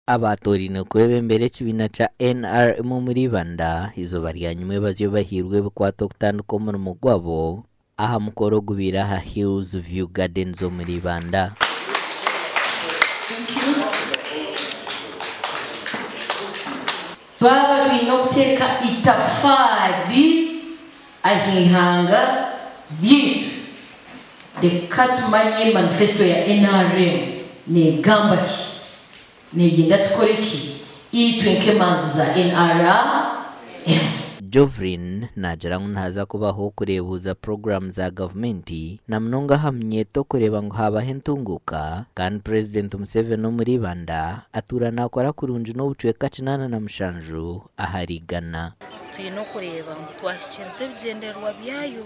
abatorine kwebembere kibina cha NRM muri Banda izuba rya nyuma bazyo bahirwe bukwato kutanduka umurimo gwabo aha mukoro gubira ha Hills View Gardens zo muri Banda. Twaba twino kuteka itafari ahihanga yitu de katumanye manifesto ya NRM ne gamba ki ne yinda tukore ki itwenke manzi za NRM. Jovrin najara ntaza kubaho kurebuza program za government na mnonga hamnyeto kureba ngo haba hentunguka kandi President Museveni no muri Banda atura nakora kurunji no bucweka kinana na mushanju aharigana twino kureba ngo twashikirize bigenderwa byayo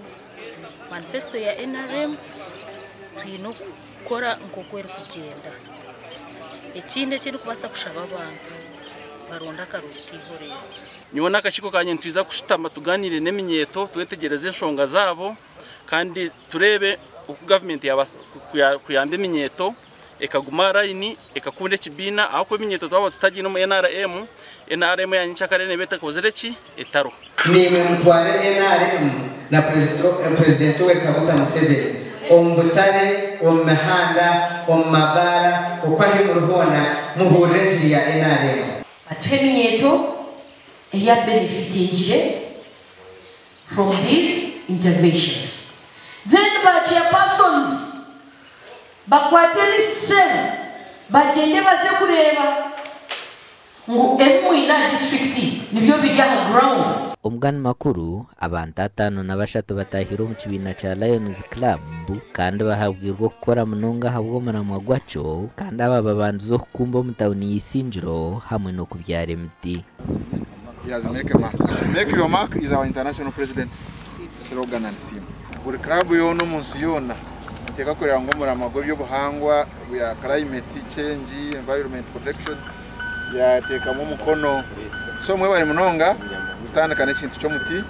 manifesto ya NRM twino gukora ngo kwera kugenda ikindi kiri kubasa kushaba abantu baronda karukihorera nyona akashiko kanye ntwiza kushitama tuganire neminyeto twetegereze nshonga zabo kandi turebe uko government kuyambe minyeto ekaguma line ekakunde kibina aho ko minyeto twaba tutagira mu NRM yanyica karene beta kozereki etaro nimwe mutware NRM na president we Kaguta Museveni ombutare omahanda omabara okwahi muruhona muhureji ya NRM atweminyeto ya benefitingire from these interventions. Then by chairpersons bakwateli says bagende baze kureba ngo emuina district nibyo bijya ground. Umugani makuru abantu 5 na bashatu batahiro mu kibina cha Lions Club kandi bahabwirwa gukora munonga habwo muramwa gwacho kandi aba babanzo kumba mutawuni yisinjiro hamwe no kubyara emiti. Yes, make your mark is our international president's slogan and theme. Buri club yo no munsi yona ateka kureba ngo muramago byo buhangwa ya climate change, environment protection ya teka mu mukono so mwe bari munonga utandukana kintu cyo muti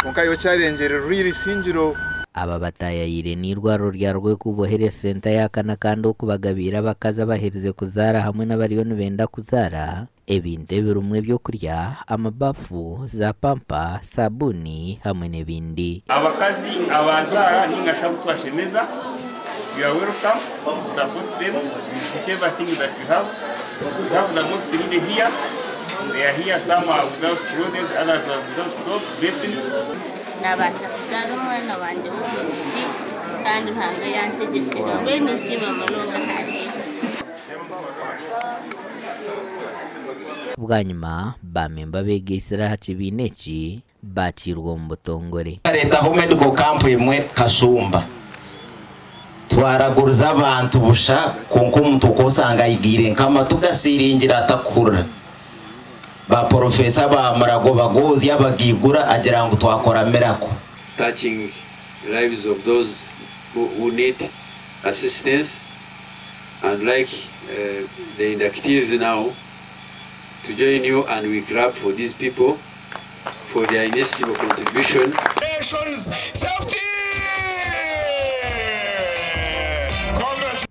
konka yo challenge really sinjiro aba batayayire ni rwaro ryarwe kubohere center yakana kandi okubagabira bakaza bahereze kuzara hamwe n'abariyoni benda kuzara ebinte birumwe byo kurya amabafu za pampa sabuni hamwe n'ebindi. Abakazi abazara ningashabu twashemeza you are welcome to support them whichever thing that you have. We have the most needed here. They are here, some are without clothes, others are without soap, basins. Nabasa kuzana umwana wanje mu misiki kandi ntanga yantegekera we nisiba malonga hari. Bwanyuma bamemba begesera hakibineki bacirwa mu butongore. Leta ho medical camp imwe Kasumba twaraguruza abantu busha konko muntu kosanga igire nkama tugasiringira atakura ba professor ba marago bagozi yabagigura agira ngo twakora miracle touching lives of those who need assistance and like the inductees now to join you and we clap for these people for their inestimable contribution.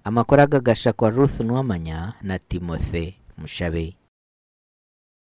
Amakora gagasha kwa Ruth Nwamanya na Timothy Mushabe.